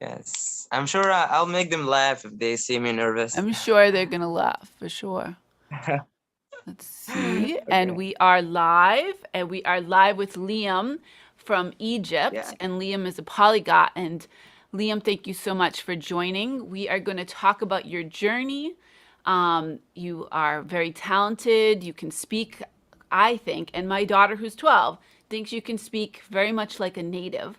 Yes, I'm sure I'll make them laugh if they see me nervous. I'm sure they're gonna laugh for sure. Let's see. And Okay. we are live, and we are live with Liam from Yeah. Egypt. And Liam is a polyglot. And Liam, thank you so much for joining. We are going to talk about your journey. You are very talented. You can speak, I think, and my daughter, who's 12, thinks you can speak very much like a native.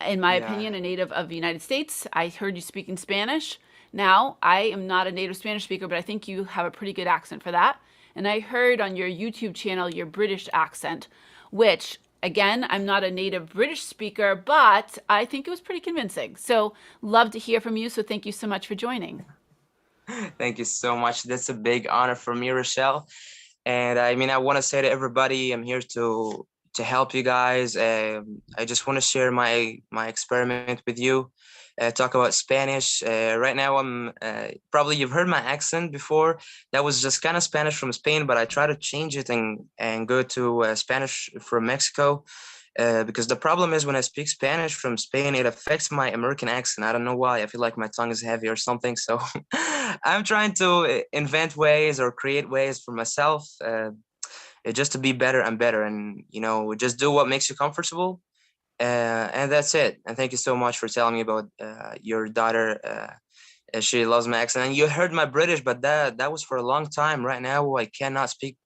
In my Yeah. opinion, a native of the United States. I heard you speaking Spanish. Now, I am not a native Spanish speaker, but I think you have a pretty good accent for that. And I heard on your YouTube channel your British accent, which, again, I'm not a native British speaker, but I think it was pretty convincing. So, love to hear from you. So, thank you so much for joining. Thank you so much. That's a big honor for me, Rochelle. And I mean, I want to say to everybody, I'm here to help you guys. I just want to share my experiment with you. Talk about Spanish. Right now, I'm probably you've heard my accent before. That was just kind of Spanish from Spain, but I try to change it and go to Spanish from Mexico. Because the problem is when I speak Spanish from Spain, it affects my American accent. I don't know why. I feel like my tongue is heavy or something. So I'm trying to invent ways or create ways for myself, just to be better and better, and just do what makes you comfortable. And that's it. And thank you so much for telling me about your daughter. She loves my accent, and you heard my British, but that was for a long time. Right now, I cannot speak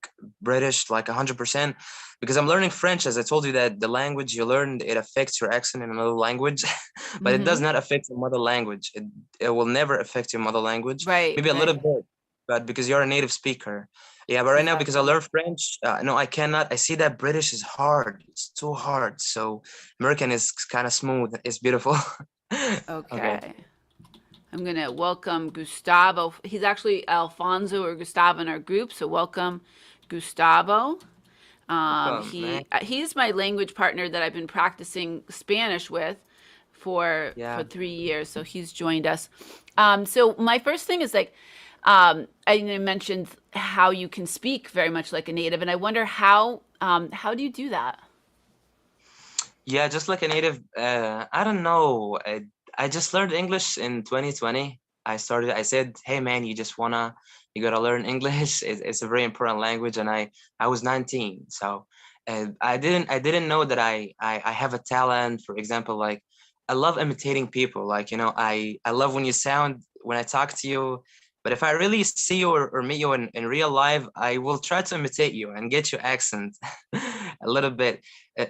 British like 100% because I'm learning French. As I told you, that the language you learned, it affects your accent in another language, but it does Mm-hmm. not affect your mother language. It will never affect your mother language. Right, Maybe a little right. bit, but because you're a native speaker. Yeah, but right now because I Exactly. learned French, no, I cannot. I see that British is hard. It's too hard. So American is kind of smooth. It's beautiful. Okay. Okay. I'm going to welcome Gustavo. He's actually Alfonso or Gustavo in our group. So, welcome, Gustavo. Welcome, man. He's my language partner that I've been practicing Spanish with for Yeah. 3 years. So he's joined us. So my first thing is like, I mentioned how you can speak very much like a native, and I wonder how do you do that? Yeah, just like a native. I don't know. I just learned English in 2020. I said, hey man, you gotta learn English. It's a very important language. And I was 19. So I didn't know that I have a talent. For example, like I love imitating people. Like, I love when you sound, when I talk to you. But if I really see you or meet you in real life, I will try to imitate you and get your accent a little bit.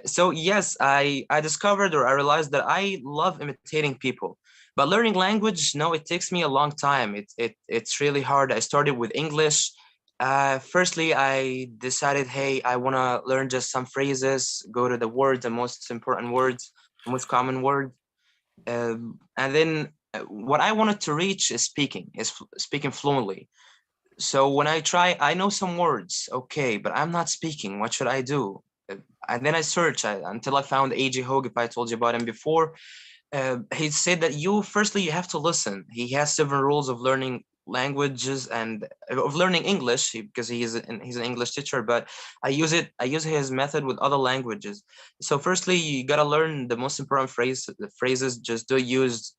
So yes, I discovered or I realized that I love imitating people. But learning language, no, it takes me a long time. It's really hard. I started with English. Firstly, I decided, hey, I want to learn just some phrases, go to the words, the most important words, the most common words. And then what I wanted to reach is speaking fluently. So when I try, I know some words, okay, but I'm not speaking. What should I do? And then I searched until I found AJ Hogue. If I told you about him before, he said that firstly you have to listen. He has 7 rules of learning languages and of learning English because he's an English teacher. But I use his method with other languages. So firstly, you gotta learn the most important phrases. Just do use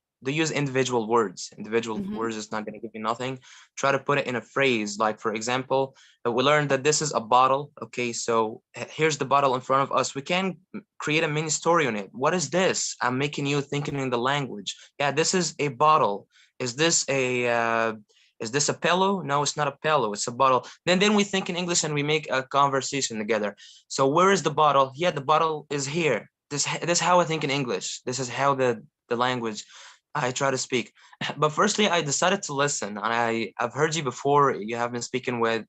individual words. Individual Mm-hmm. words is not gonna give you nothing. Try to put it in a phrase. Like for example, we learned that this is a bottle. Okay, so here's the bottle in front of us. We can create a mini story on it. What is this? I'm making you thinking in the language. Yeah, this is a bottle. Is this a is this a pillow? No, it's not a pillow. It's a bottle. Then we think in English and we make a conversation together. So where is the bottle? Yeah, the bottle is here. This is how I think in English. This is how the language I try to speak. But firstly, I decided to listen, and I've heard you before. You have been speaking with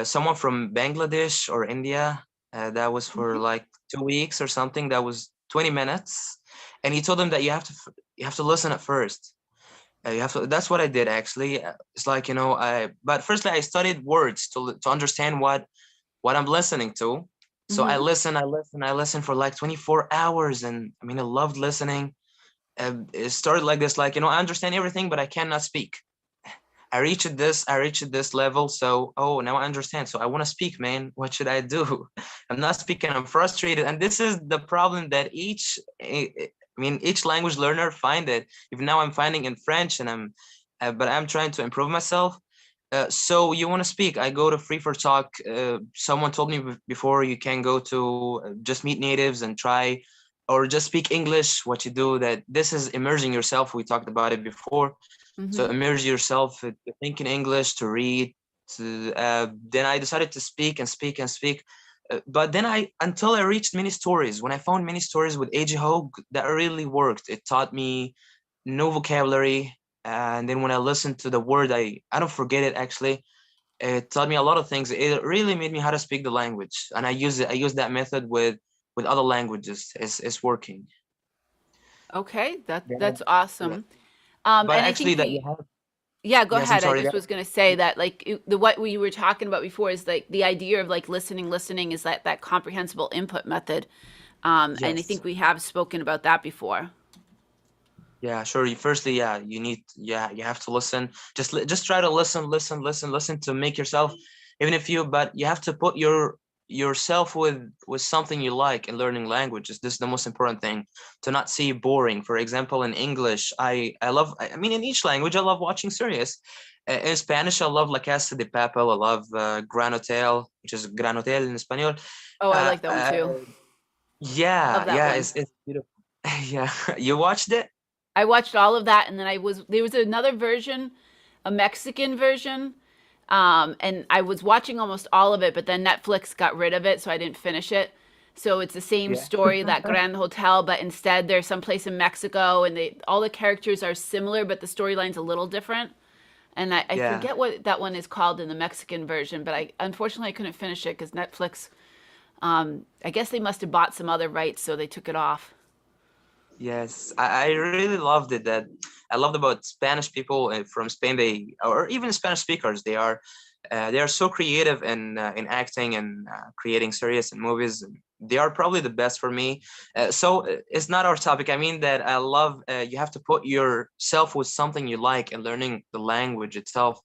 someone from Bangladesh or India. That was for Mm-hmm. like 2 weeks or something. That was 20 minutes, and he told them that you have to listen at first. You have to. That's what I did actually. It's like I. But firstly, I studied words to understand what I'm listening to. So I Mm-hmm. listen, I listen, I listen for like 24 hours, and I mean I loved listening. It started like this, like I understand everything, but I cannot speak. I reached this level. So, oh, now I understand. So I want to speak, man. What should I do? I'm not speaking. I'm frustrated. And this is the problem that I mean, each language learner find it. Even now I'm finding in French, and but I'm trying to improve myself. So you want to speak, I go to Free for Talk. Someone told me before, you can go to just meet natives and try, or just speak English. What you do, that this is immersing yourself. We talked about it before. So Mm-hmm. immerse yourself to think in English, to read, to then I decided to speak and speak and speak. But then until I reached mini stories. When I found mini stories with AG Hogue, that really worked. It taught me no vocabulary. And then when I listened to the word, I don't forget it actually. It taught me a lot of things. It really made me how to speak the language. And I use it. I use that method with other languages. It's working. Okay, Yeah. that's Yeah. awesome. But And I think actually, that you we, have. yeah, go Yes, I'm ahead. I sorry. just was going to say that like the what we were talking about before is like the idea of like listening is that comprehensible input method. And I Yes. think we have spoken about that before. Yeah, sure. Firstly, yeah, you have to listen. Just try to listen to make yourself, even if you, but you have to put yourself with something you like in learning languages. This is the most important thing, to not see boring. For example, in English, I love, I mean, in each language, I love watching series. In Spanish, I love La Casa de Papel. I love Gran Hotel, which is Gran Hotel in Español. Oh, I Uh, like that one uh, too. yeah, Love that yeah, one. it's beautiful. Yeah, you watched it? I watched all of that, and then there was another version, a Mexican version, and I was watching almost all of it, but then Netflix got rid of it, so I didn't finish it. So it's the same Yeah. story, that Grand Hotel, but instead there's someplace in Mexico, and they all the characters are similar, but the storyline's a little different. And I Yeah. forget what that one is called in the Mexican version, but I unfortunately I couldn't finish it because Netflix. I guess they must have bought some other rights, so they took it off. Yes, I really loved it. That I loved about Spanish people from Spain. They, or even Spanish speakers, they are so creative in acting and creating series and movies. They are probably the best for me. It's not our topic. I mean that I love. You have to put yourself with something you like and learning the language itself.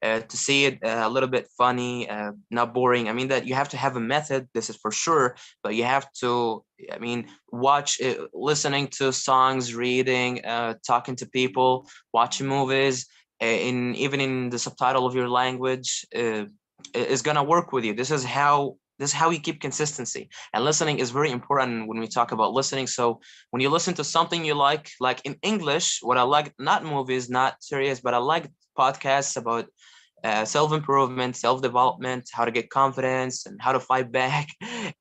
To see it a little bit funny, not boring. I mean that you have to have a method. This is for sure, but you have to. I mean, watch it, listening to songs, reading, talking to people, watching movies, in even in the subtitle of your language, is gonna work with you. This is how you keep consistency. And listening is very important when we talk about listening. So when you listen to something you like in English, what I like, not movies, not series, but I like podcasts about self-improvement, self-development, how to get confidence and how to fight back.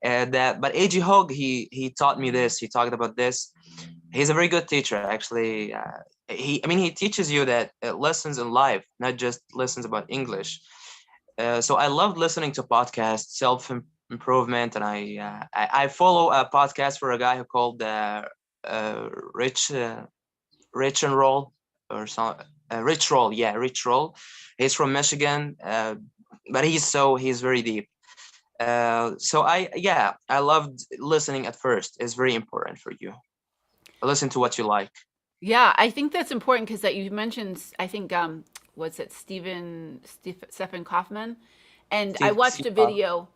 And that, but AG Hogg, he taught me this. He talked about this. He's a very good teacher, actually. I mean, he teaches you that lessons in life, not just lessons about English. So I loved listening to podcasts, self-improvement, and I follow a podcast for a guy who called uh, Rich Rich and Roll, or some Rich Roll, yeah, Rich Roll. He's from Michigan, but he's very deep. So I loved listening at first. It's very important for you. Listen to what you like. Yeah, I think that's important because that you mentioned, I think, what's it, Stephen Kaufman, and I watched Steve a video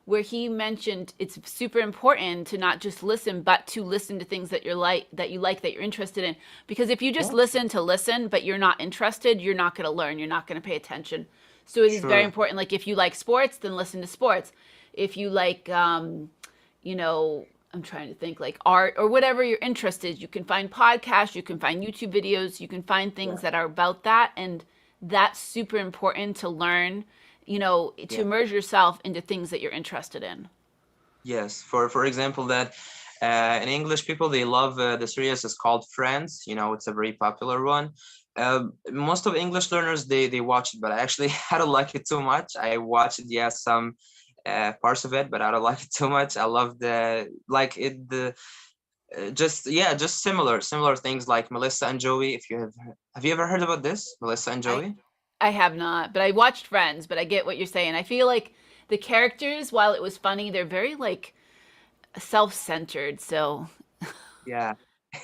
where he mentioned it's super important to not just listen, but to listen to things that that you're interested in. Because if you just Yeah, listen to listen, but you're not interested, you're not going to learn. You're not going to pay attention. So it is very sure. important. Like if you like sports, then listen to sports. If you like, you know, I'm trying to think like art or whatever your interest is. You can find podcasts, you can find YouTube videos, you can find things Yeah, that are about that. And that's super important to learn, to yeah. immerse yourself into things that you're interested in. Yes. For example, that in English, people they love the series is called Friends. You know, it's a very popular one. Most of English learners they watch it, but actually I don't like it too much. I watch it, yes, some parts of it, but I don't like it too much. I love the like it the just yeah, just similar things like Melissa and Joey. If you have you ever heard about this, Melissa and I Joey? I have not, but I watched Friends, but I get what you're saying. I feel like the characters, while it was funny, they're very like self-centered. So, Yeah.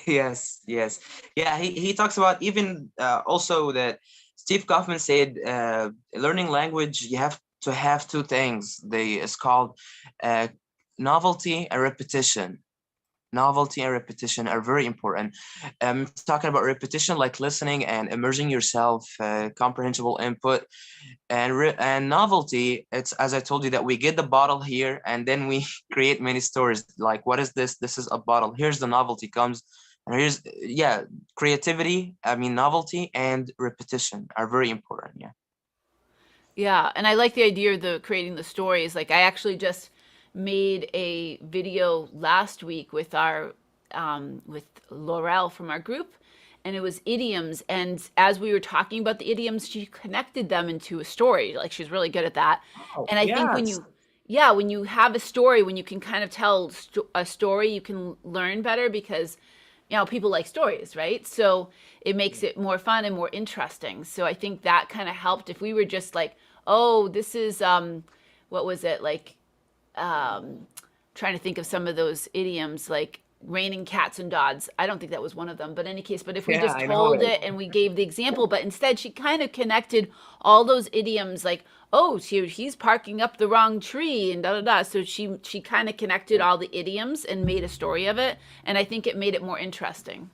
Yes, yes. Yeah, he talks about even also that Steve Kaufman said learning language, you have to have two things. It's called uh, novelty and repetition. novelty and repetition are very important. Talking about repetition, like listening and immersing yourself, comprehensible input, and novelty. It's as I told you that we get the bottle here, and then we create many stories. Like, what is this? This is a bottle. Here's the novelty comes, and here's yeah, creativity. I mean, novelty and repetition are very important. Yeah. Yeah, and I like the idea of the creating the stories. Like I actually just made a video last week with our with Laurel from our group, and it was idioms. And as we were talking about the idioms, she connected them into a story. Like she's really good at that. Oh, And I think when yes. you, yeah, when you have a story, when you can kind of tell a story, you can learn better because people like stories, right? So it makes it more fun and more interesting. So I think that kind of helped. If we were just like, oh, this is what was it like? Trying to think of some of those idioms like raining cats and dogs. I don't think that was one of them, but in any case, but if we Yeah, just I know told it. it and we gave the example, but instead she kind of connected all those idioms like, oh, he's parking up the wrong tree and da da da. So she kind of connected all the idioms and made a story of it, and I think it made it more interesting.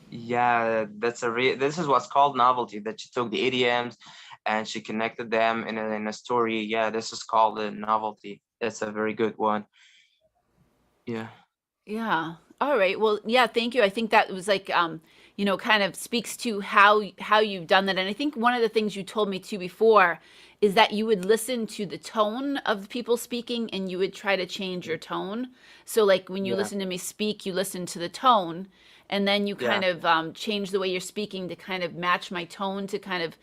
Yeah, this is what's called novelty, that she took the idioms and she connected them in a story. Yeah, this is called a novelty. That's a very good one. Yeah. Yeah. All right. Well, yeah, thank you. I think that was like kind of speaks to how you've done that. And I think one of the things you told me too before is that you would listen to the tone of the people speaking and you would try to change your tone. So like when you Yeah. listen to me speak, you listen to the tone and then you Yeah. kind of change the way you're speaking to kind of match my tone to kind of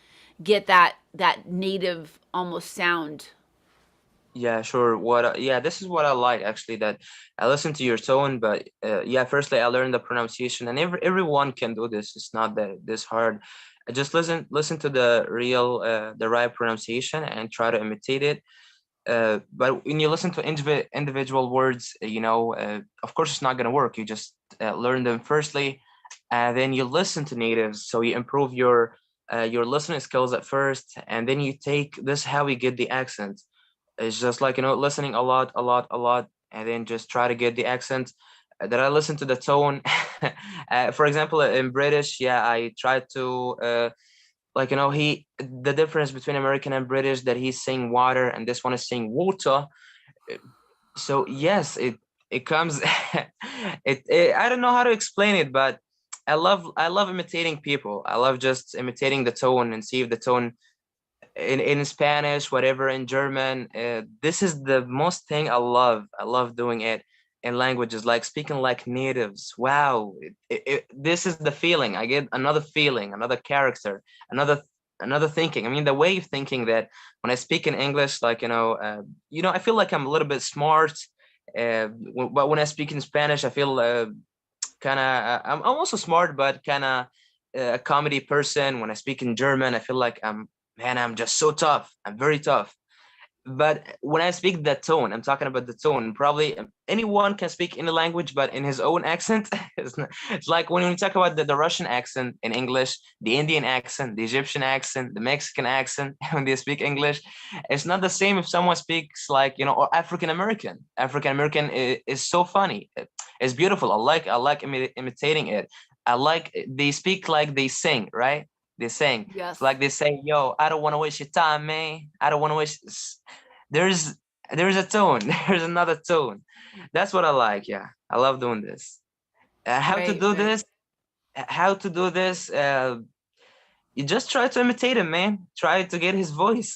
get that native almost sound. Yeah, sure. Yeah, this is what I like actually, that I listen to your tone, but yeah, firstly I learned the pronunciation, and everyone can do this. It's not that this hard. I just listen to the right pronunciation and try to imitate it. But when you listen to individual words, of course it's not gonna work. You just learn them firstly, and then you listen to natives, so you improve your listening skills at first, and then you take this how we get the accent. It's just like, listening a lot, a lot, a lot, and then just try to get the accent. That I listen to the tone. For example, in British, yeah, I try to like, the difference between American and British, that he's saying water and this one is saying water. So yes, it comes. I don't know how to explain it, but I love imitating people. I love just imitating the tone and see if the tone in Spanish, whatever, in German. This is the most thing I love. I love doing it in languages, like speaking like natives. Wow, this is the feeling. I get another feeling, another character, another another thinking. I mean, the way of thinking, that when I speak in English, like, I feel like I'm a little bit smart. But when I speak in Spanish, I feel kind of I'm also smart, but kind of a comedy person. When I speak in German, I feel like I'm just so tough. I'm very tough. But when I speak that tone, I'm talking about the tone. Probably anyone can speak any language, but in his own accent. It's like when we talk about the Russian accent in English, the Indian accent, the Egyptian accent, the Mexican accent, when they speak English, it's not the same if someone speaks like, or African American. African American is so funny. It's beautiful. I like imitating it. I like they speak like they sing, right? They sing. It's Yes. like they say, "Yo, I don't want to waste your time, man. I don't want to waste." There's there's a tone. There's another tone. That's what I like. Yeah, I love doing this. How to Right, do right. this? How to do this? You just try to imitate him, man. Try to get his voice.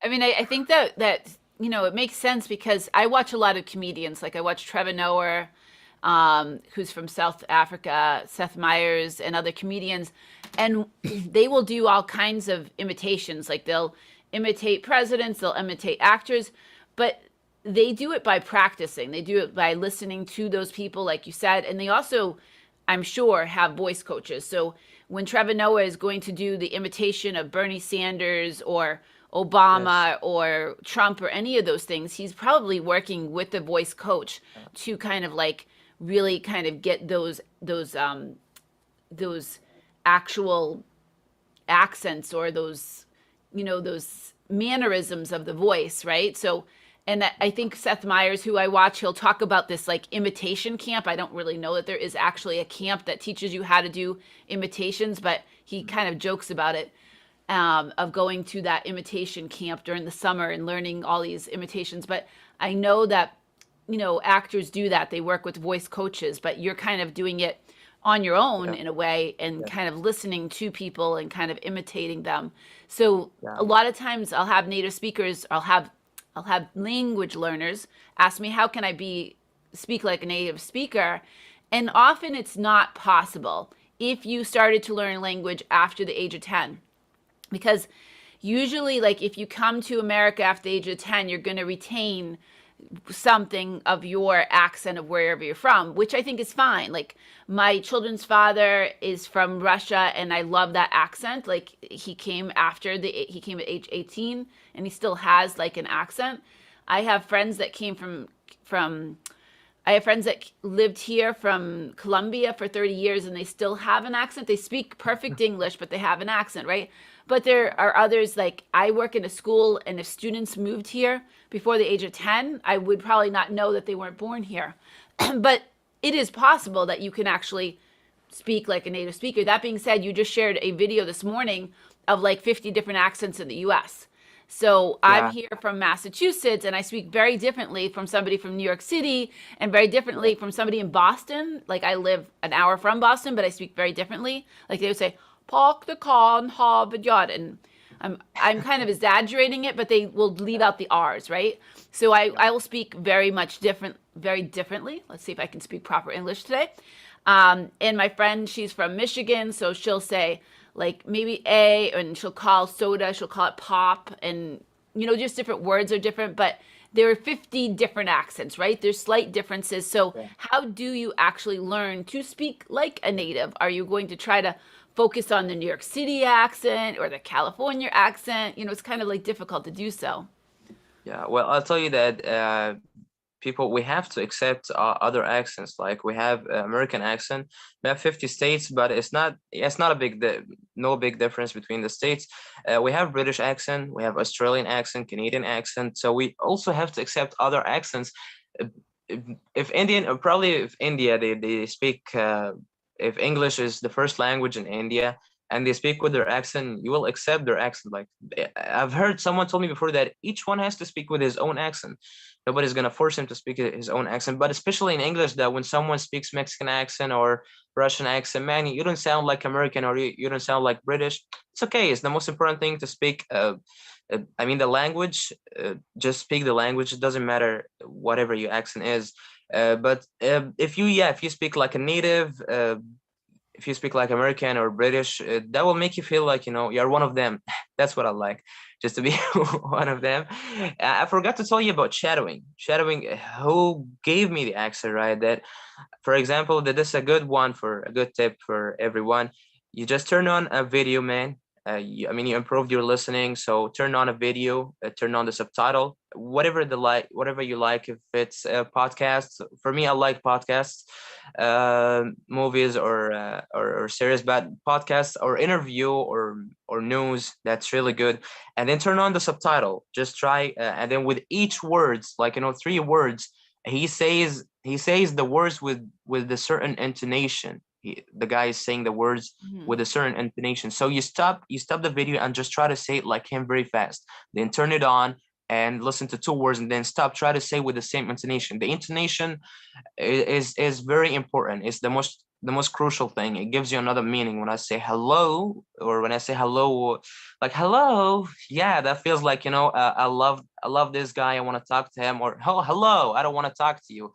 I mean, I think that it makes sense because I watch a lot of comedians. Like I watch Trevor Noah, who's from South Africa, Seth Meyers, and other comedians, and they will do all kinds of imitations. Like they'll imitate presidents, they'll imitate actors, but they do it by practicing. They do it by listening to those people, like you said, and they also, I'm sure, have voice coaches. So when Trevor Noah is going to do the imitation of Bernie Sanders or Yes. Obama or Trump or any of those things, he's probably working with the voice coach to kind of like really kind of get those actual accents or those mannerisms of the voice, right? So And I think Seth Meyers, who I watch, he'll talk about this like imitation camp. I don't really know that there is actually a camp that teaches you how to do imitations, but he kind of jokes about it, of going to that imitation camp during the summer and learning all these imitations. But I know that, actors do that. They work with voice coaches, but you're kind of doing it on your own Yeah, in a way and yeah, kind of listening to people and kind of imitating them. So yeah, a lot of times I'll have native speakers, I'll have language learners ask me, how can I speak like a native speaker? And often it's not possible if you started to learn language after the age of 10. Because usually, like, if you come to America after the age of 10, you're going to retain something of your accent of wherever you're from, which I think is fine. Like, my children's father is from Russia, and I love that accent. Like, he came at age 18, and he still has like an accent. I have friends that came from I have friends that lived here from Colombia for 30 years and they still have an accent. They speak perfect English, but they have an accent, right? But there are others, like I work in a school, and if students moved here before the age of 10, I would probably not know that they weren't born here. But it is possible that you can actually speak like a native speaker. That being said, you just shared a video this morning of like 50 different accents in the US. So I'm yeah, here from Massachusetts, and I speak very differently from somebody from New York City and very yeah, differently from somebody in Boston. Like, I live an hour from Boston, but I speak very differently. Like, they would say, park the car on Harvard Yard. And I'm kind of exaggerating it, but they will leave out the R's, right? So yeah, I will speak very differently. Let's see if I can speak proper English today. And my friend, she's from Michigan, so she'll say like maybe A, and she'll call soda, she'll call it pop, and just different words are different, but there are 50 different accents, right? There's slight differences. So yeah. how do you actually learn to speak like a native? Are you going to try to focus on the New York City accent or the California accent? It's kind of like difficult to do so. Yeah, well, I'll tell you that we have to accept other accents. Like we have American accent. We have 50 states, but it's not no big difference between the states. We have British accent, we have Australian accent, Canadian accent. So we also have to accept other accents. Uh, if Indian, or probably if India, they speak. If English is the first language in India, and they speak with their accent, you will accept their accent. Like I've heard someone told me before that each one has to speak with his own accent. Nobody's gonna force him to speak his own accent. But especially in English, that when someone speaks Mexican accent or Russian accent, man, you don't sound like American, or you don't sound like British. It's okay. It's the most important thing to speak. I mean, the language. Just speak the language. It doesn't matter whatever your accent is. But if you speak like a native, if you speak like American or British, that will make you feel like you're one of them. That's what I like, just to be one of them. I forgot to tell you about shadowing. Shadowing, who gave me the accent, right? That, for example, that this is a good tip for everyone. You just turn on a video, man. You improved your listening, so turn on a video, turn on the subtitle, whatever you like. If it's a podcast, for me, I like podcasts, movies or series, but podcasts or interview or news, that's really good. And then turn on the subtitle. Just try, and then with each words, like 3 words, he says the words with a certain intonation. The guy is saying the words Mhm. with a certain intonation. So you stop the video and just try to say it like him very fast. Then turn it on and listen to 2 words and then stop. Try to say with the same intonation. The intonation is very important. It's the most crucial thing. It gives you another meaning. When I say hello, or when I say hello, like hello, yeah, that feels like I love this guy. I want to talk to him. Or oh, hello, I don't want to talk to you.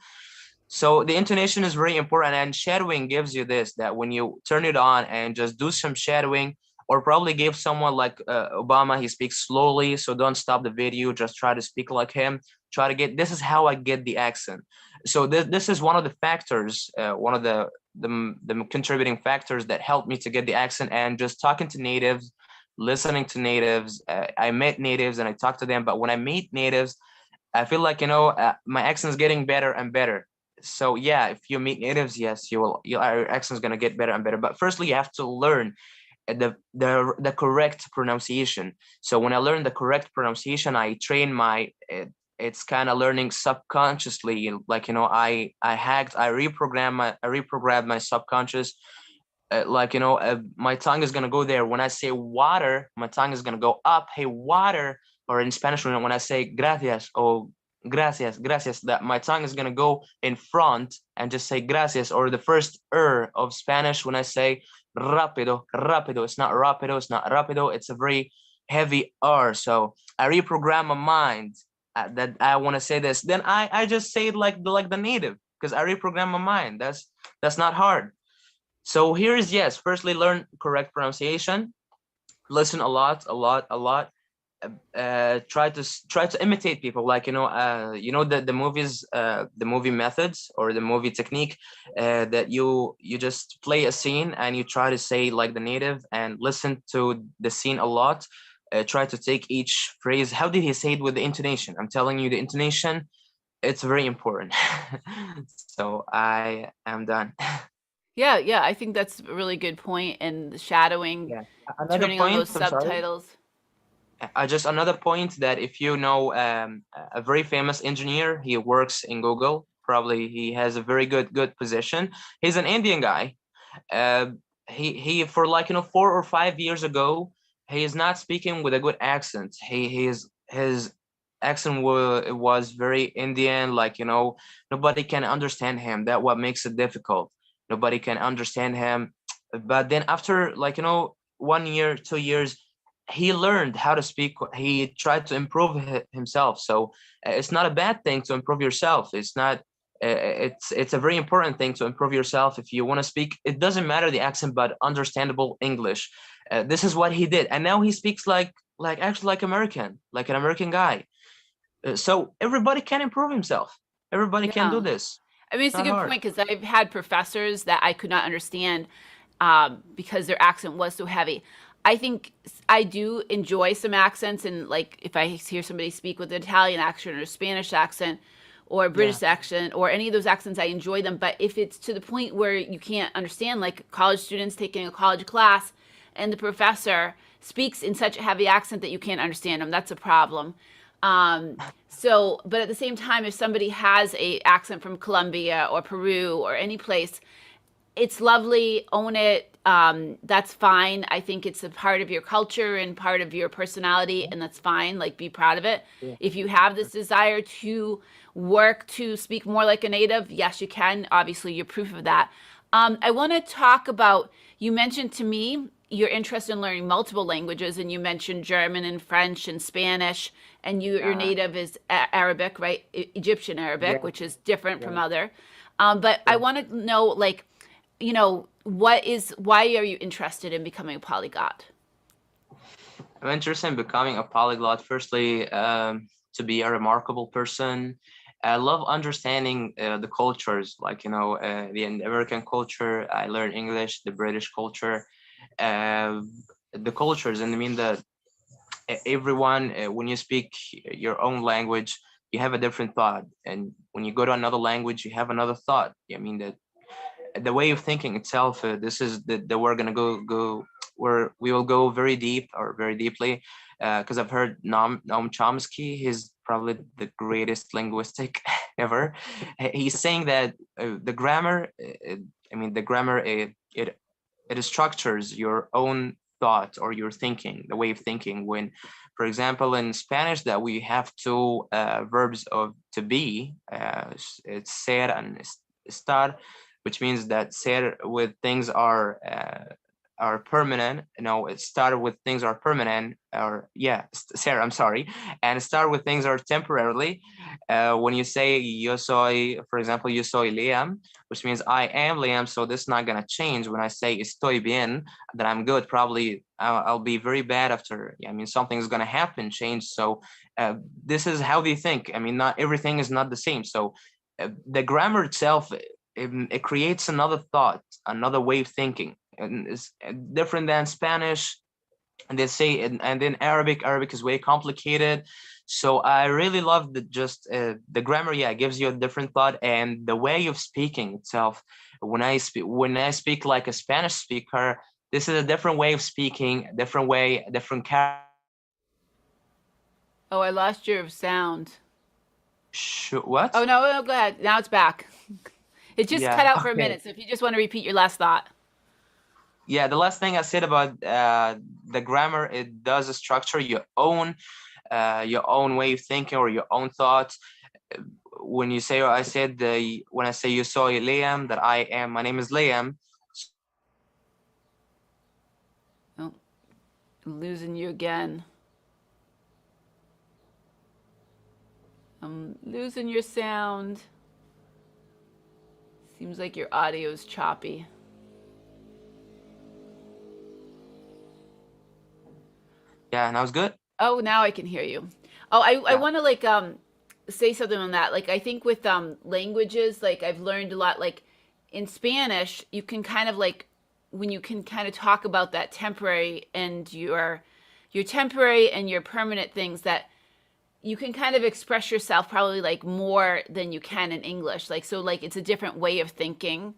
So the intonation is very important, and shadowing gives you this, that when you turn it on and just do some shadowing, or probably give someone like Obama, he speaks slowly, so don't stop the video, just try to speak like him. Try to get, this is how I get the accent. So this is one of the factors, one of the contributing factors that helped me to get the accent. And just talking to natives, listening to natives. I met natives and I talked to them, but when I meet natives, I feel like my accent is getting better and better. So yeah, if you meet natives, yes, your accent is gonna get better and better. But firstly, you have to learn the correct pronunciation. So when I learn the correct pronunciation, I train it's kind of learning subconsciously. Like, you know, I reprogrammed my subconscious. Like, you know, my tongue is gonna go there. When I say water, my tongue is gonna go up. Hey, water. Or in Spanish, when I say gracias, oh, gracias, that my tongue is gonna go in front and just say gracias. Or the first of Spanish, when I say rápido, it's not rapido, it's a very heavy So I reprogram my mind that I want to say this. Then I just say it like the native, because I reprogram my mind. That's not hard. So here is, yes, firstly, learn correct pronunciation, listen a lot. Try to imitate people, like, you know, the movies, the movie methods or the movie technique, that you just play a scene and you try to say like the native and listen to the scene a lot. Try to take each phrase. How did he say it with the intonation? I'm telling you, the intonation, it's very important. So I am done. Yeah, I think that's a really good point. And the shadowing, Yeah. Another turning on point, those I'm sorry. subtitles. Just another point, that if you know a very famous engineer, he works in Google. Probably he has a very good position. He's an Indian guy. Uh, he for, like, you know, 4 or 5 years ago, he is not speaking with a good accent. His accent was very Indian. Like, you know, nobody can understand him. That what makes it difficult. Nobody can understand him. But then after, like, you know, 1 year, 2 years, he learned how to speak. He tried to improve himself. So it's not a bad thing to improve yourself. It's not it's a very important thing to improve yourself. If you want to speak, it doesn't matter the accent, but understandable English. This is what he did, and now he speaks like actually like American, like an American guy. So everybody can improve himself. Everybody can do Yeah. this. I mean, It's it's a not good hard. point because I've had professors that I could not understand because their accent was so heavy. I think I do enjoy some accents, and like if I hear somebody speak with an Italian accent or a Spanish accent or a Yeah. British accent or any of those accents, I enjoy them. But if it's to the point where you can't understand, like college students taking a college class and the professor speaks in such a heavy accent that you can't understand them, that's a problem. So, but at the same time, if somebody has a accent from Colombia or Peru or any place, it's lovely. Own it. That's fine. I think it's a part of your culture and part of your personality, and that's fine. Like, be proud of it. Yeah. If you have this desire to work to speak more like a native, yes, you can. Obviously, you're proof of that. I want to talk about, you mentioned to me you're interested in learning multiple languages, and you mentioned German and French and Spanish, and your Yeah. native is Arabic, right? Egyptian Arabic, Yeah. which is different from Yeah. other. But I Sure. want to know, like, why are you interested in becoming a polyglot? I'm interested in becoming a polyglot. Firstly, to be a remarkable person. I love understanding the cultures, like, you know, the American culture. I learn English, the British culture, uh, the cultures, and I mean that everyone, when you speak your own language, you have a different thought, and when you go to another language, you have another thought. I mean that the way of thinking itself, this is the we're gonna go where we will go very deep, or very deeply, because I've heard Noam Chomsky. He's probably the greatest linguistic ever. He's saying that the grammar, I mean the grammar, it structures your own thought or your thinking, the way of thinking. When, for example, in Spanish, that we have two verbs of to be, it's ser and estar, which means that ser with things are permanent. No, it started with things are permanent, or yeah, ser, I'm sorry, and start with things are temporarily. When you say yo soy, for example, yo soy Liam, which means I am Liam, so this is not gonna change. When I say estoy bien, that I'm good, probably I'll be very bad after. I mean, something's gonna happen, change. So this is how they think. I mean, not everything is not the same. So the grammar itself, it creates another thought, another way of thinking, and it's different than Spanish. And they say, and then Arabic is way complicated. So I really love the grammar. Yeah, it gives you a different thought, and the way of speaking itself. When I speak like a Spanish speaker, this is a different way of speaking, a different way, a different character. Oh, I lost your sound. What? Oh, no, no, go ahead. Now it's back. It just cut Yeah. out for a Okay. minute. So if you just want to repeat your last thought. Yeah, the last thing I said about the grammar, it does structure your own way of thinking or your own thoughts. When you say, or I said, when I say you saw Liam, that my name is Liam. Oh, I'm losing you again. I'm losing your sound. Seems like your audio is choppy. Yeah, that was good. Oh, now I can hear you. Oh, I Yeah, want to like say something on that. Like I think with languages, like I've learned a lot. Like in Spanish, you can kind of like when you can kind of talk about that temporary and your temporary and your permanent things that you can kind of express yourself probably like more than you can in English. Like so like it's a different way of thinking.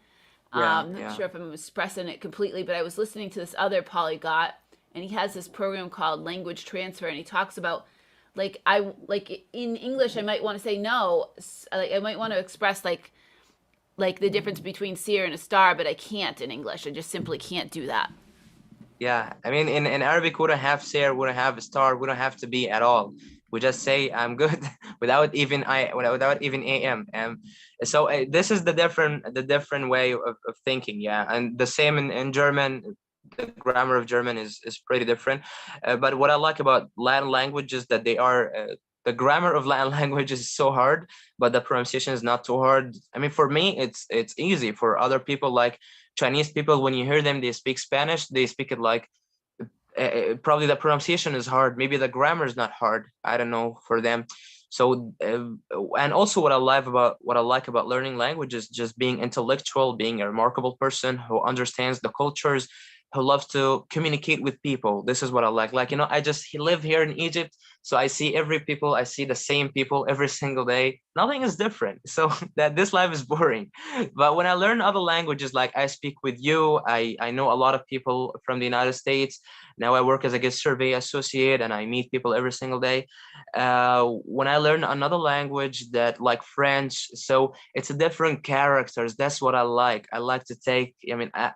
yeah, Not yeah. sure if I'm expressing it completely, but I was listening to this other polyglot, and he has this program called language transfer, and he talks about like in English I might want to say no, like I might want to express like the difference between seer and a star, but I can't in English. I just simply can't do that. Yeah, I mean, in Arabic, we don't have ser, we don't have a star, we don't have to be at all. We just say I'm good without even am. So this is the different way of thinking. Yeah, and the same in German. The grammar of German is pretty different. But what I like about Latin language is that the grammar of Latin language is so hard, but the pronunciation is not too hard. I mean, for me, it's easy. For other people, like Chinese people, when you hear them, they speak Spanish, they speak it like probably the pronunciation is hard. Maybe the grammar is not hard. I don't know for them. So, and also what I like about learning language is just being intellectual, being a remarkable person who understands the cultures, who loves to communicate with people. This is what I like. Like, I just live here in Egypt, so I see the same people every single day. Nothing is different. So that this life is boring. But when I learn other languages, like I speak with you, I know a lot of people from the United States. Now I work as a guest survey associate, and I meet people every single day. When I learn another language that like French, so it's a different characters. That's what I like. I like to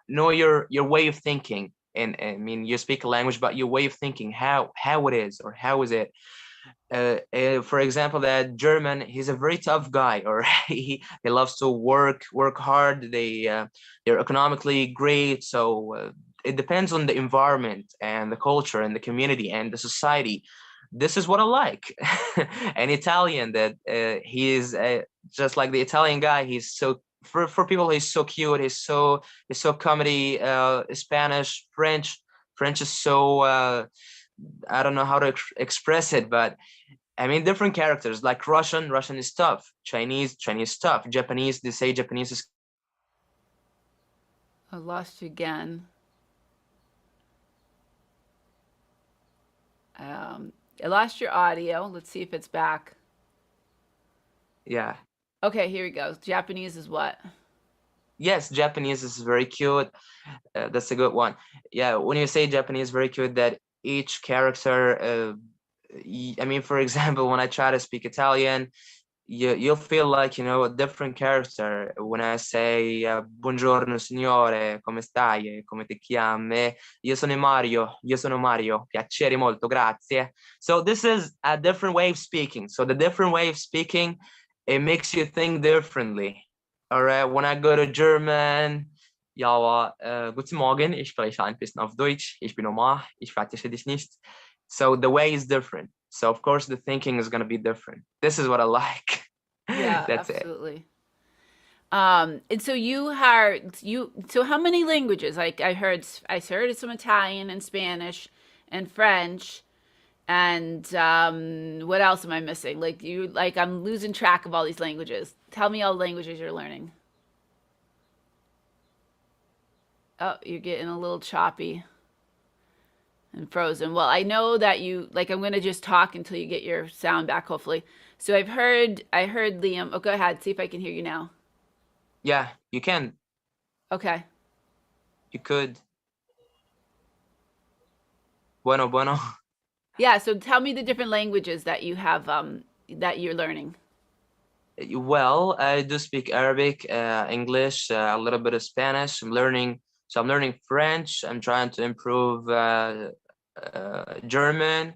know your way of thinking. And I mean, you speak a language, but your way of thinking, how it is or how is it. For example, that German, he's a very tough guy, or he loves to work hard. They're economically great, so it depends on the environment and the culture and the community and the society. This is what I like. An Italian, that he is just like the Italian guy. He's so for people, he's so cute. He's so comedy. Spanish, French is so. I don't know how to express it, but I mean, different characters like Russian is tough. Chinese tough. Japanese, they say Japanese is. I lost you again. I lost your audio. Let's see if it's back. Yeah. Okay, here we go. Japanese is what? Yes, Japanese is very cute. That's a good one. Yeah, when you say Japanese, very cute. That each character. I mean, for example, when I try to speak Italian, you'll feel like a different character when I say buongiorno signore, come stai, come ti chiami? Io sono Mario, piacere molto, grazie. So this is a different way of speaking. So the different way of speaking, it makes you think differently. All right, when I go to German, ja, guten Morgen, ich spreche ein bisschen auf Deutsch, ich bin Omar, ich verstehe dich nicht. So the way is different. So of course the thinking is going to be different. This is what I like. Yeah, That's it. absolutely. And so so how many languages? Like I heard some Italian and Spanish and French and what else am I missing? Like I'm losing track of all these languages. Tell me all the languages you're learning. Oh, you're getting a little choppy and frozen. Well, I know that I'm going to just talk until you get your sound back, hopefully. So I heard Liam. Oh, go ahead. See if I can hear you now. Yeah, you can. Okay. You could. Bueno, bueno. Yeah. So tell me the different languages that you have, that you're learning. Well, I do speak Arabic, English, a little bit of Spanish. I'm learning French. I'm trying to improve German.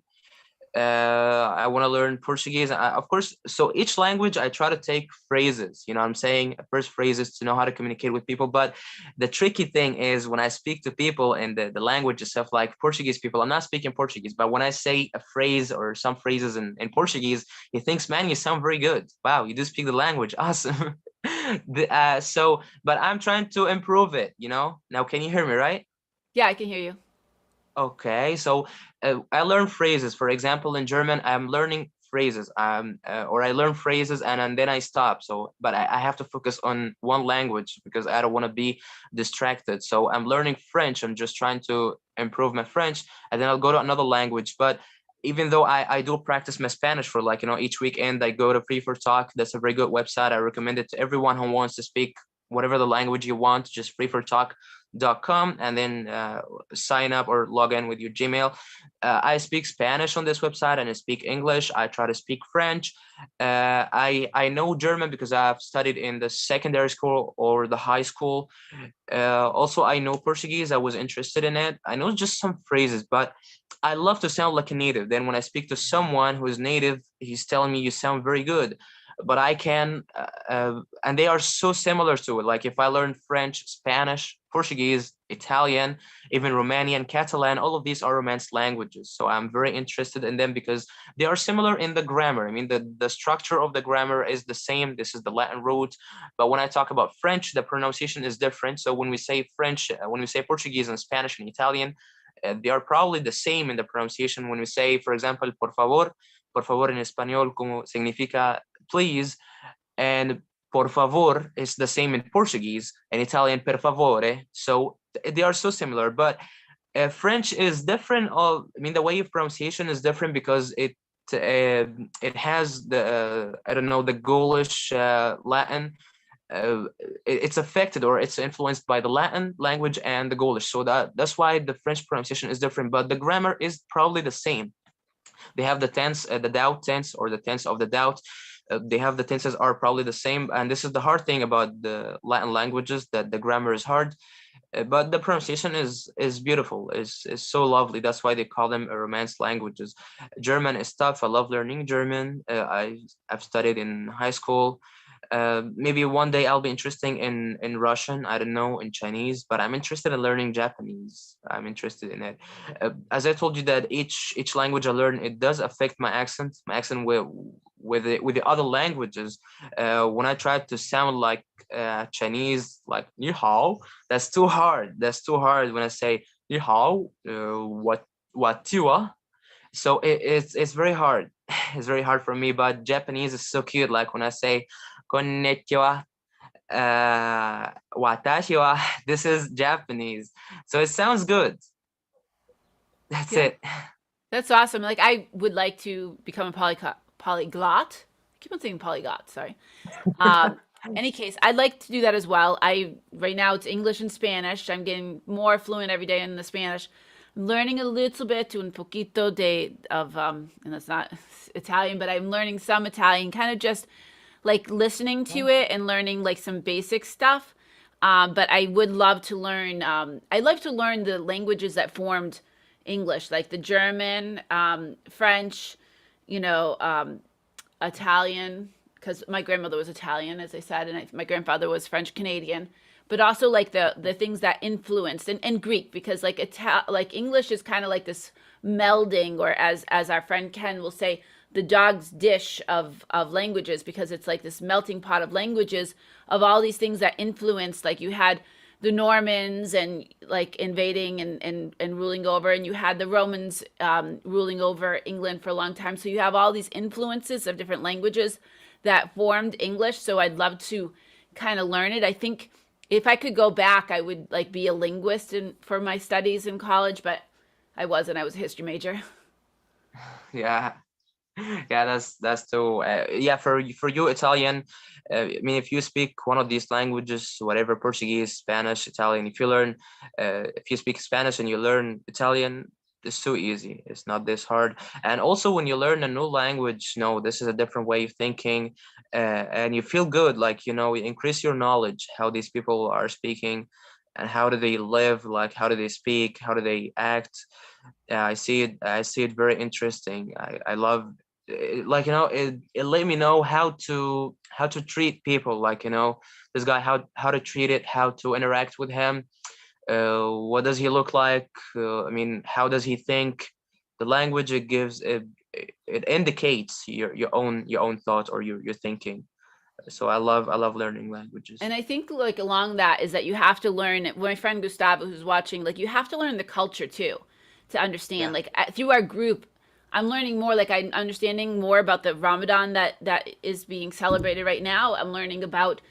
I want to learn Portuguese. Of course, so each language I try to take phrases, you know what I'm saying? First phrases to know how to communicate with people. But the tricky thing is when I speak to people in the language itself, like Portuguese people, I'm not speaking Portuguese, but when I say a phrase or some phrases in Portuguese, he thinks, man, you sound very good. Wow, you do speak the language. Awesome. But I'm trying to improve it, you know? Now, can you hear me, right? Yeah, I can hear you. Okay, so I learn phrases. For example, in German, I'm learning phrases, or I learn phrases and then I stop. So, but I have to focus on one language because I don't want to be distracted. So I'm learning French. I'm just trying to improve my French, and then I'll go to another language. But even though I do practice my Spanish for, like, you know, each weekend I go to Free for Talk. That's a very good website. I recommend it to everyone who wants to speak whatever the language you want, just freefortalk.com, and then sign up or log in with your Gmail. I speak Spanish on this website and I speak English. I try to speak French. I know German because I've studied in the secondary school or the high school. Also, I know Portuguese. I was interested in it. I know just some phrases, but I love to sound like a native. Then when I speak to someone who is native, he's telling me you sound very good. But I can, and they are so similar to it. Like if I learn French, Spanish, Portuguese, Italian, even Romanian, Catalan, all of these are Romance languages. So I'm very interested in them because they are similar in the grammar. I mean, the structure of the grammar is the same. This is the Latin root. But when I talk about French, the pronunciation is different. So when we say French, when we say Portuguese and Spanish and Italian, they are probably the same in the pronunciation. When we say, for example, por favor en español como significa please, and por favor is the same in Portuguese and Italian per favore. So they are so similar, but French is different. I mean, the way of pronunciation is different because it has the I don't know, the Gaulish Latin. It's affected or it's influenced by the Latin language and the Gaulish. So that's why the French pronunciation is different, but the grammar is probably the same. They have the tense, the doubt tense or the tense of the doubt. They have the tenses are probably the same. And this is the hard thing about the Latin languages, that the grammar is hard. But the pronunciation is beautiful, is so lovely. That's why they call them Romance languages. German is tough. I love learning German. I've studied in high school. Maybe one day I'll be interested in Russian. I don't know, in Chinese, but I'm interested in learning Japanese. I'm interested in it. As I told you that each language I learn, it does affect my accent. My accent with the other languages. When I try to sound like Chinese, like ni hao, that's too hard. That's too hard when I say ni hao, what tiwa. So it's very hard. It's very hard for me. But Japanese is so cute. Like when I say konnichiwa, watashi wa. This is Japanese, so it sounds good. That's Yeah, it. that's awesome. Like I would like to become a polyglot. I keep on saying polyglot. Sorry. Any case, I'd like to do that as well. I right now it's English and Spanish. I'm getting more fluent every day in the Spanish. I'm learning a little bit, un poquito de of and that's not Italian, but I'm learning some Italian, kind of just like listening to it and learning like some basic stuff. But I would love to learn. I'd like to learn the languages that formed English, like the German, French, you know, Italian, because my grandmother was Italian, as I said, and my grandfather was French Canadian. But also like the things that influenced and Greek, because like English is kind of like this melding, or as our friend Ken will say, the dog's dish of languages, because it's like this melting pot of languages of all these things that influenced. Like you had the Normans and like invading and ruling over, and you had the Romans ruling over England for a long time. So you have all these influences of different languages that formed English. So I'd love to kind of learn it. I think if I could go back, I would like be a linguist for my studies in college, but I wasn't. I was a history major. Yeah. Yeah, that's too yeah, for you Italian. I mean, if you speak one of these languages, whatever, Portuguese, Spanish, Italian, if you learn if you speak Spanish and you learn Italian, it's so easy. It's not this hard. And also when you learn a new language, this is a different way of thinking, and you feel good. Like, you increase your knowledge, how these people are speaking and how do they live, like how do they speak, how do they act. I see it very interesting. I love it, like, it let me know how to treat people, like, this guy, how to treat it, how to interact with him, what does he look like, I mean, how does he think. The language, it indicates your own thoughts or your thinking. So I love learning languages. And I think like along that is that you have to learn. My friend Gustavo, who's watching, like you have to learn the culture too, to understand. Yeah. Like through our group, I'm learning more. Like I'm understanding more about the Ramadan that is being celebrated right now. I'm learning about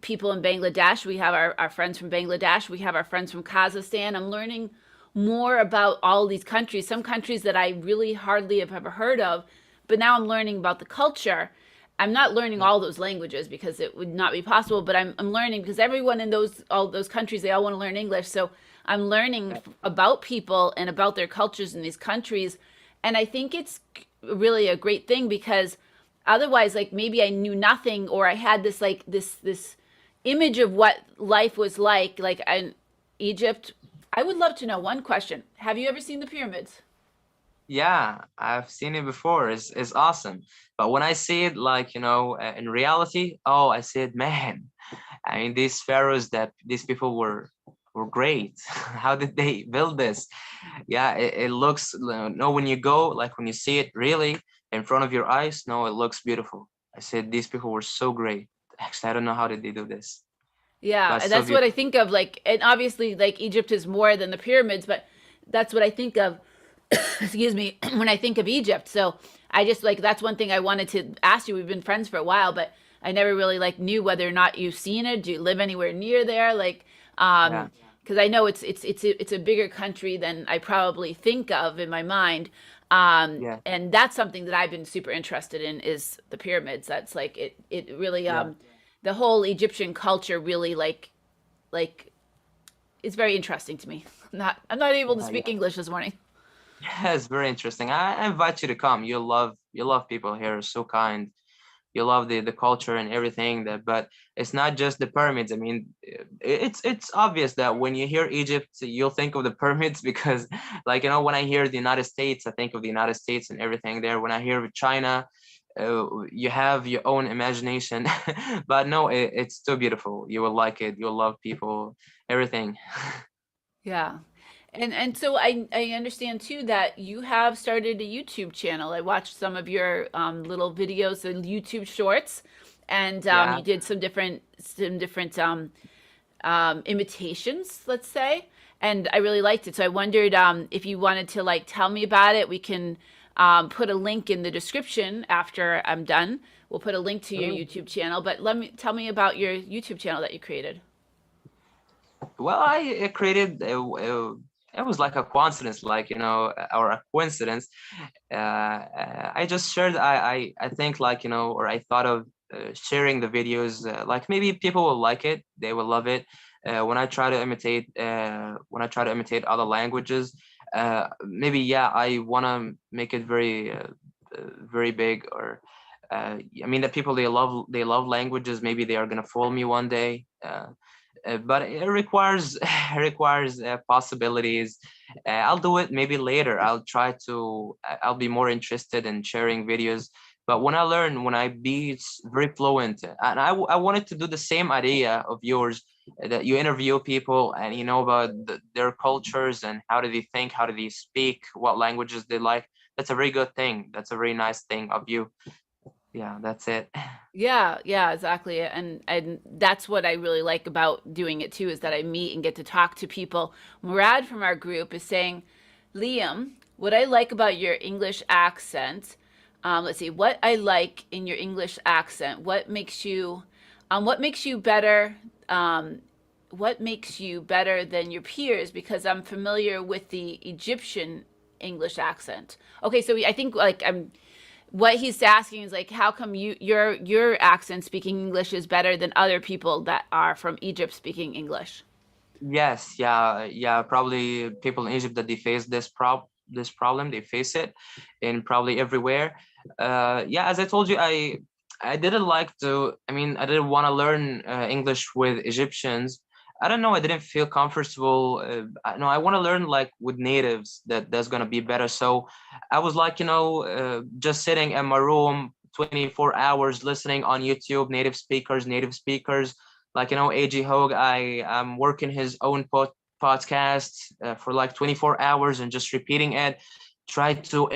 people in Bangladesh. We have our friends from Bangladesh. We have our friends from Kazakhstan. I'm learning more about all these countries. Some countries that I really hardly have ever heard of, but now I'm learning about the culture. I'm not learning Yeah. all those languages because it would not be possible, but I'm learning because everyone in all those countries, they all want to learn English. So I'm learning about people and about their cultures in these countries. And I think it's really a great thing because otherwise, like maybe I knew nothing, or I had this like this image of what life was like in Egypt. I would love to know one question. Have you ever seen the pyramids? Yeah, I've seen it before. It's awesome. But when I see it, like, in reality, oh, I said, man, I mean, these pharaohs, that these people were great. How did they build this? Yeah, it looks, no, when you go, like when you see it really in front of your eyes, no, it looks beautiful. I said, these people were so great. Actually, I don't know how did they do this, Yeah, but and so that's what I beautiful. think of. Like, and obviously, like Egypt is more than the pyramids, but that's what I think of. Excuse me, when I think of Egypt. So I just like that's one thing I wanted to ask you. We've been friends for a while, but I never really like knew whether or not you've seen it. Do you live anywhere near there? Like, Yeah, because I know it's a bigger country than I probably think of in my mind. yeah, And that's something that I've been super interested in is the pyramids. That's like it really yeah, the whole Egyptian culture really like it's very interesting to me. I'm not able to yeah, speak yeah. English this morning. Yeah, it's very interesting. I invite you to come. You love people here, so kind. You love the culture and everything, that, but it's not just the pyramids. I mean, it's obvious that when you hear Egypt, you'll think of the pyramids because, like, when I hear the United States, I think of the United States and everything there. When I hear of China, you have your own imagination. But no, it's too beautiful. You will like it. You'll love people, everything. Yeah. And so I understand too that you have started a YouTube channel. I watched some of your little videos and YouTube shorts, and Yeah. you did some different imitations, let's say, and I really liked it. So I wondered if you wanted to like tell me about it. We can put a link in the description after I'm done. We'll put a link to your YouTube channel, but tell me about your YouTube channel that you created. Well, I created it was like a coincidence, like, or a coincidence. I just shared. I think, like, or I thought of sharing the videos. Like, maybe people will like it. They will love it. When I try to imitate other languages, maybe, yeah, I wanna make it very big. Or I mean, the people, they love languages. Maybe they are gonna follow me one day. But it requires requires possibilities. I'll do it maybe later. I'll be more interested in sharing videos. But when I be very fluent, and I wanted to do the same idea of yours, that you interview people and you know about their cultures and how do they think, how do they speak, what languages they like. That's a very good thing. That's a very nice thing of you. Yeah, that's it. Yeah, yeah, exactly. And that's what I really like about doing it too, is that I meet and get to talk to people. Murad from our group is saying, Liam, what I like about your English accent, let's see, what I like in your English accent, what makes you better, what makes you better than your peers? Because I'm familiar with the Egyptian English accent. Okay, so I think like what he's asking is like how come your accent speaking English is better than other people that are from Egypt speaking English? Yes, yeah. Probably people in Egypt that they face this problem, they face it in probably everywhere. Yeah, as I told you, I didn't like to. I mean, I didn't want to learn English with Egyptians. I don't know. I didn't feel comfortable. No, I want to learn like with natives. That's gonna be better. So I was like, just sitting in my room 24 hours listening on YouTube, native speakers like AG Hogue. I'm working his own podcast for like 24 hours and just repeating it. Try to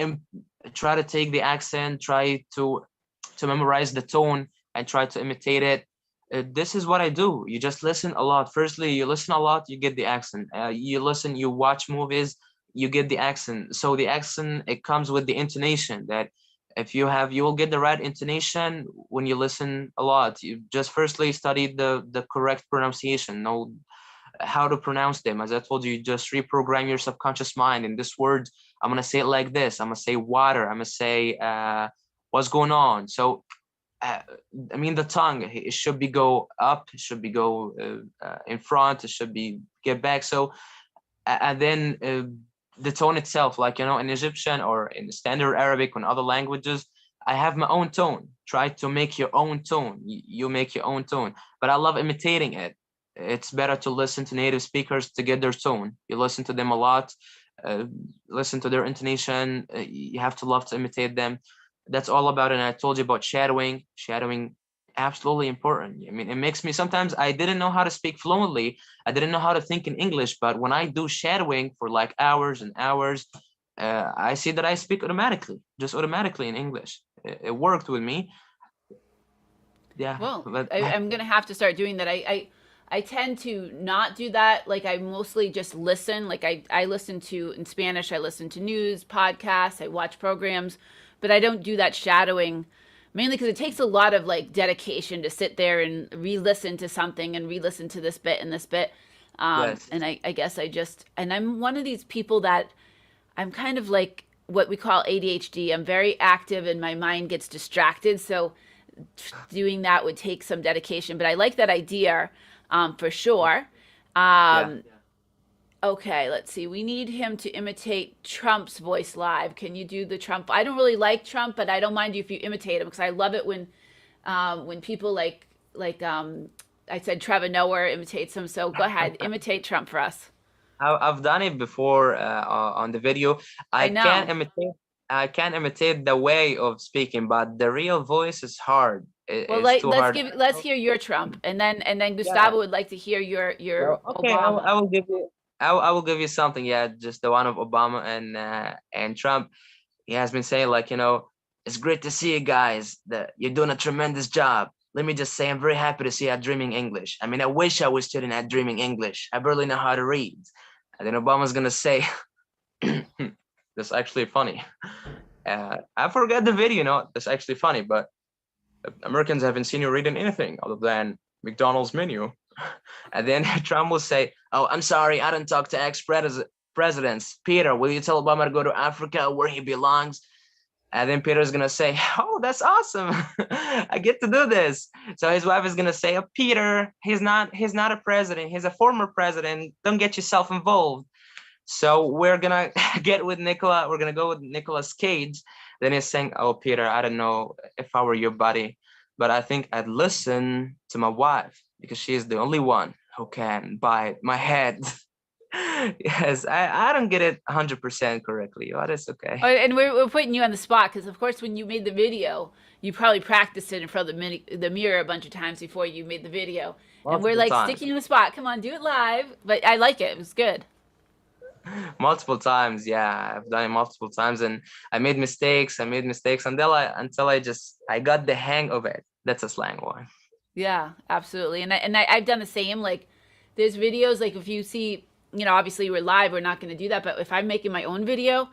try to take the accent, try to memorize the tone and try to imitate it. This is what I do. You just listen a lot. Firstly, you listen a lot, you get the accent. You listen, you watch movies, you get the accent. So the accent, it comes with the intonation that if you have, you will get the right intonation when you listen a lot. You just firstly study the correct pronunciation, know how to pronounce them. As I told you, just reprogram your subconscious mind. In this word, I'm gonna say it like this. I'm gonna say water. I'm gonna say what's going on. So uh, I mean, the tongue, it should be go up, it should be go in front, it should be get back. So and then the tone itself, like in Egyptian or in standard Arabic and other languages, I have my own tone. Try to make your own tone. You make your own tone, but I love imitating it. It's better to listen to native speakers to get their tone. You listen to them a lot, uh, listen to their intonation. You have to love to imitate them. That's all about it. And I told you about shadowing, absolutely important. I mean, it makes me, sometimes I didn't know how to speak fluently. I didn't know how to think in English, but when I do shadowing for like hours and hours, I see that I speak automatically, just automatically in English. It worked with me. Yeah, Well, but I'm gonna have to start doing that. I tend to not do that. Like I mostly just listen. Like I listen to in Spanish. I listen to news, podcasts. I watch programs, but I don't do that shadowing. Mainly because it takes a lot of like dedication to sit there and re-listen to something and re-listen to this bit and this bit. yes, And I guess I just and I'm one of these people that I'm kind of like what we call ADHD. I'm very active and my mind gets distracted. So doing that would take some dedication, but I like that idea for sure. yeah. Um, okay, let's see. We need him to imitate Trump's voice live. Can you do the Trump? I don't really like Trump, but I don't mind you if you imitate him because I love it when people like I said Trevor Noah imitates him. So go ahead, imitate Trump for us. I've done it before on the video. I I can know. imitate. I can imitate the way of speaking, but the real voice is hard. Well, It's too hard. let's hear your Trump, and then Yeah. Gustavo would like to hear your Well, okay. I Obama. will give you. I will give you something. Yeah, just the one of Obama and Trump. He has been saying like, it's great to see you guys. That you're doing a tremendous job. Let me just say, I'm very happy to see you dreaming English. I mean, I wish I was studying at dreaming English. I barely know how to read. And then Obama's gonna say, that's actually funny. I forgot the video. That's actually funny, but Americans haven't seen you reading anything other than McDonald's menu. And then Trump will say, "Oh, I'm sorry, I didn't talk to ex-presidents. Peter, will you tell Obama to go to Africa where he belongs?" And then Peter's gonna say, "Oh, that's awesome. I get to do this." So his wife is gonna say, "Oh, Peter, he's not a president. He's a former president. Don't get yourself involved." So we're gonna we're gonna go with Nicolas Cage. Then he's saying, "Oh, Peter, I don't know if I were your buddy, but I think I'd listen to my wife because she is the only one who can bite my head." Yes, I don't get it 100% correctly, but it's okay. Oh, and we're putting you on the spot because, of course, when you made the video, you probably practiced it in front of the mirror a bunch of times before you made the video. And we're Multiple like times. sticking you on the spot. Come on, do it live. But I like it. It was good. Multiple times, yeah. I've done it multiple times and I made mistakes until I got the hang of it. That's a slang one. Yeah, absolutely. I've done the same. Like, there's videos, like, if you see, obviously we're live, we're not going to do that. But if I'm making my own video,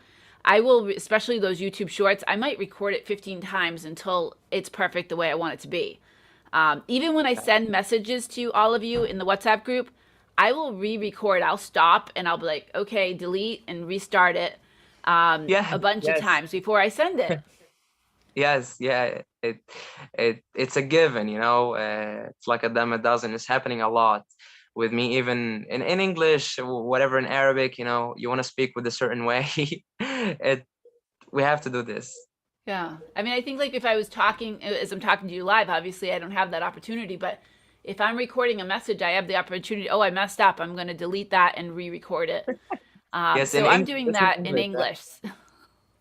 I will, especially those YouTube shorts, I might record it 15 times until it's perfect the way I want it to be. Even when I send messages to all of you in the WhatsApp group, I will re-record. I'll stop and I'll be like, okay, delete and restart it Yeah, a bunch of yes. times before I send it. Yes, yeah. It's a given. It's like a dime a dozen. It's happening a lot with me, even in English, whatever, in Arabic, you want to speak with a certain way. We have to do this. Yeah. I mean, I think like if I was talking as I'm talking to you live, obviously I don't have that opportunity, but if I'm recording a message, I have the opportunity, oh, I messed up. I'm going to delete that and re-record it. Yes, So I'm doing that's in that in English. English.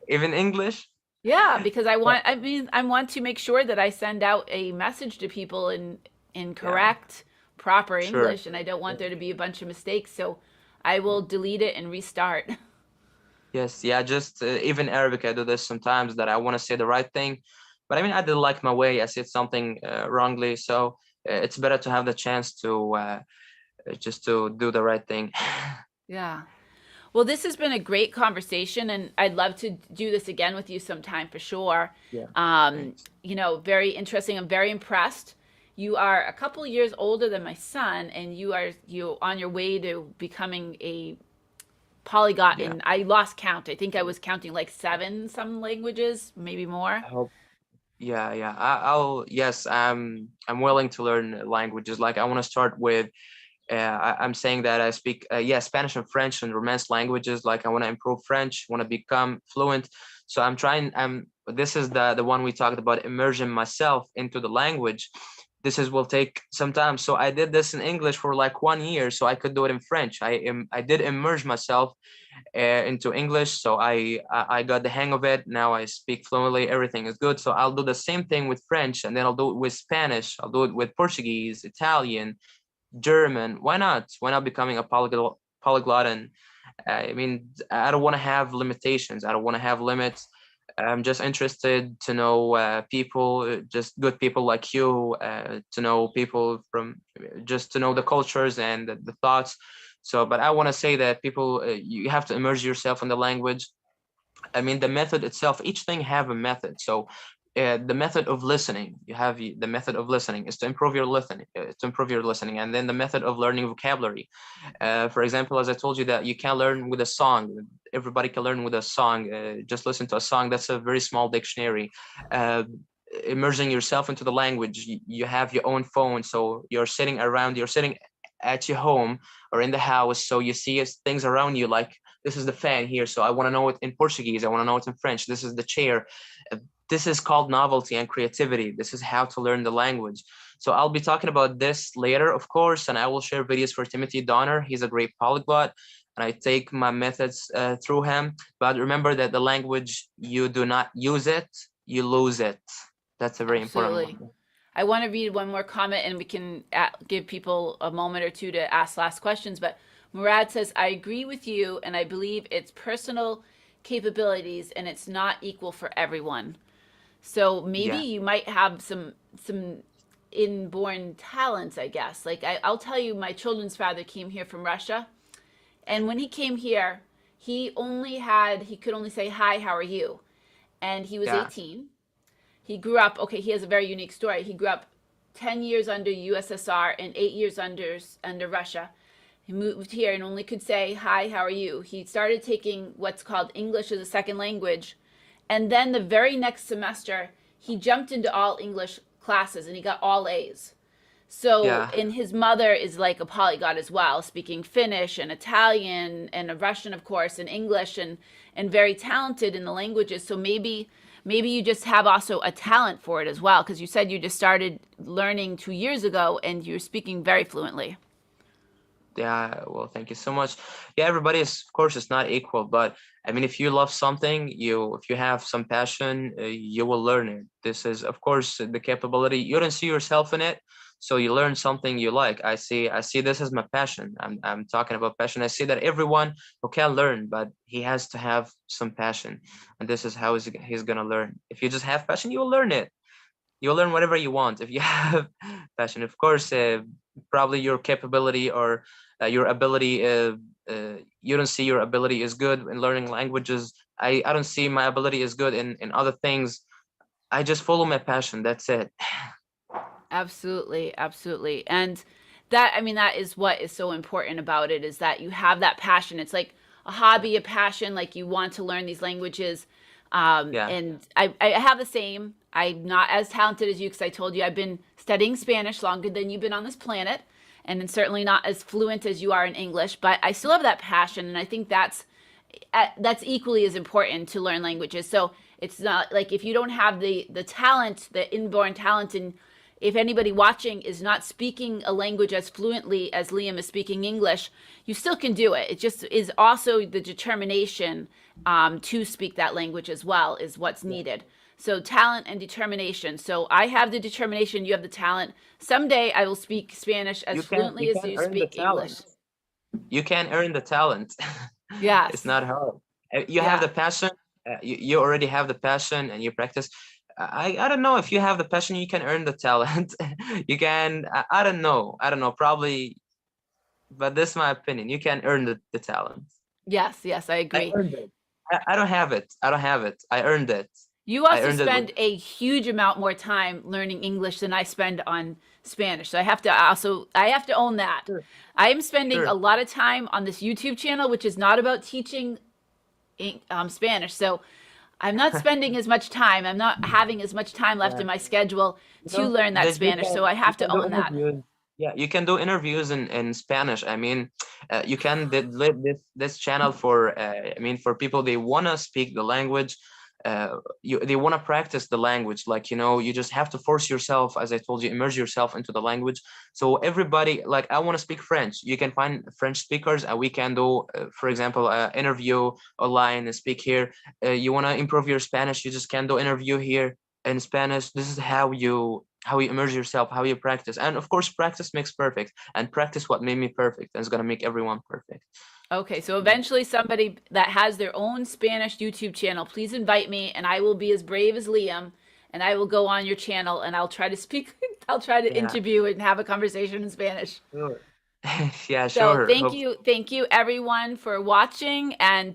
Even English. Yeah, because I want to make sure that I send out a message to people in Yeah, correct, proper sure. English, and I don't want there to be a bunch of mistakes. So I will delete it and restart. Yes, yeah, just even Arabic, I do this sometimes, that I want to say the right thing, but I mean, I didn't like my way. I said something wrongly, so it's better to have the chance to just to do the right thing. Yeah. Well, this has been a great conversation, and I'd love to do this again with you sometime for sure. Yeah, thanks. Very interesting. I'm very impressed. You are a couple years older than my son, and you on your way to becoming a polyglot. Yeah, And I lost count. I think I was counting like seven some languages, maybe more. I hope. Yeah, yeah. Yes, I'm willing to learn languages. Like I want to start with. I'm saying that I speak, yeah, Spanish and French and Romance languages. Like I want to improve French, want to become fluent. So I'm trying. This is the one we talked about, immersion myself into the language. This is will take some time. So I did this in English for like 1 year, so I could do it in French. I did immerse myself into English, so I got the hang of it. Now I speak fluently. Everything is good. So I'll do the same thing with French, and then I'll do it with Spanish. I'll do it with Portuguese, Italian, German. Why not? Why not becoming a polyglot? And I mean, I don't want to have limitations. I don't want to have limits. I'm just interested to know people, just good people like you, to know people from, just to know the cultures and the thoughts. So, but I want to say that people, you have to immerse yourself in the language. I mean, the method itself, each thing have a method. So the method of listening, you have the method of listening is to improve your listening, and then the method of learning vocabulary. For example, as I told you, that you can learn with a song. Everybody can learn with a song. Just listen to a song. That's a very small dictionary. Uh, Immersing yourself into the language. You have your own phone, so you're sitting at your home or in the house, so you see things around you, like this is the fan here, so I want to know it in Portuguese, I want to know it in French, this is the chair. This is called novelty and creativity. This is how to learn the language. So I'll be talking about this later, of course, and I will share videos for Timothy Donner. He's a great polyglot, and I take my methods through him. But remember that the language, you do not use it, you lose it. That's a very important Absolutely. one. I want to read one more comment and we can give people a moment or two to ask last questions. But Murad says, I agree with you, and I believe it's personal capabilities and it's not equal for everyone. So maybe Yeah, you might have some inborn talents, I guess. Like I'll tell you, my children's father came here from Russia, and when he came here, he could only say hi, how are you? And he was yeah, 18. He grew up, okay, he has a very unique story. He grew up 10 years under USSR and 8 years under Russia. He moved here and only could say, hi, how are you? He started taking what's called English as a second language. And then the very next semester, he jumped into all English classes and he got all A's. So, yeah. and his mother is like a polyglot as well, speaking Finnish and Italian and a Russian, of course, and English, and very talented in the languages. So maybe you just have also a talent for it as well, because you said you just started learning 2 years ago and you're speaking very fluently. Yeah, well, thank you so much. Yeah, everybody is, of course, it's not equal, but I mean, if you love something, if you have some passion, you will learn it. This is, of course, the capability. You don't see yourself in it, so you learn something you like. I see this as my passion. I'm talking about passion. I see that everyone who can learn, but he has to have some passion, and this is how he's gonna learn. If you just have passion, you will learn it. You'll learn whatever you want if you have passion. Of course, probably your capability or your ability, you don't see your ability is good in learning languages. I don't see my ability is good in other things. I just follow my passion. That's it. Absolutely, absolutely. And that, I mean, that is what is so important about it, is that you have that passion. It's like a hobby, a passion, like you want to learn these languages. Yeah, And I have the same. I'm not as talented as you because I told you I've been studying Spanish longer than you've been on this planet. and certainly not as fluent as you are in English, but I still have that passion, and I think that's equally as important to learn languages. So it's not like if you don't have the talent, the inborn talent, and if anybody watching is not speaking a language as fluently as Liam is speaking English, you still can do it. It just is also the determination to speak that language as well is what's needed. So talent and determination. So I have the determination, you have the talent. Someday I will speak Spanish as fluently as you speak English. You can earn the talent. Yes. It's not hard. You have the passion. You already have the passion and you practice. I don't know if you have the passion, you can earn the talent. You can, I don't know, probably, but this is my opinion. You can earn the talent. Yes, I agree. I earned it. I don't have it. I earned it. You also spend a huge amount more time learning English than I spend on Spanish. So I have to own that. Sure. I am spending a lot of time on this YouTube channel, which is not about teaching Spanish. So I'm not spending as much time. I'm not having as much time left in my schedule to learn that Spanish. So I have to own that. Yeah, you can do interviews in Spanish. I mean, you can this channel for for people they wanna speak the language. They want to practice the language, like, you just have to force yourself, as I told you, immerse yourself into the language. So everybody, like, I want to speak French, you can find French speakers and we can do, for example, interview online and speak here. You want to improve your Spanish, you just can do interview here in Spanish. This is how you immerse yourself, how you practice. And of course, practice makes perfect, and practice what made me perfect, and it's going to make everyone perfect. Okay, so eventually somebody that has their own Spanish YouTube channel, please invite me, and I will be as brave as Liam, and I will go on your channel and I'll try to speak, I'll try to interview and have a conversation in Spanish. Sure. Yeah, so sure. Thank you everyone for watching, and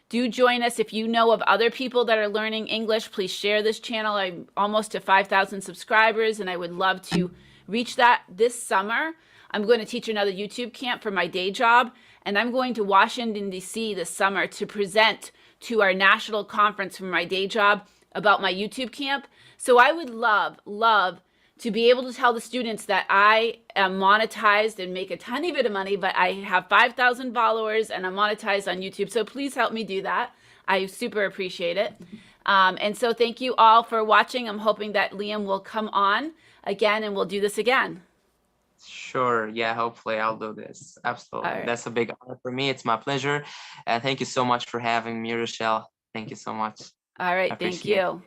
do join us if you know of other people that are learning English. Please share this channel. I'm almost to 5,000 subscribers, and I would love to reach that this summer. I'm going to teach another YouTube camp for my day job, and I'm going to Washington, D.C. this summer to present to our national conference for my day job about my YouTube camp. So I would love to be able to tell the students that I am monetized and make a tiny bit of money, but I have 5,000 followers and I'm monetized on YouTube. So please help me do that. I super appreciate it. And so thank you all for watching. I'm hoping that Liam will come on again and we'll do this again. Sure. Yeah, hopefully I'll do this. Absolutely. Right. That's a big honor for me. It's my pleasure. Thank you so much for having me, Rochelle. Thank you so much. All right. Thank you.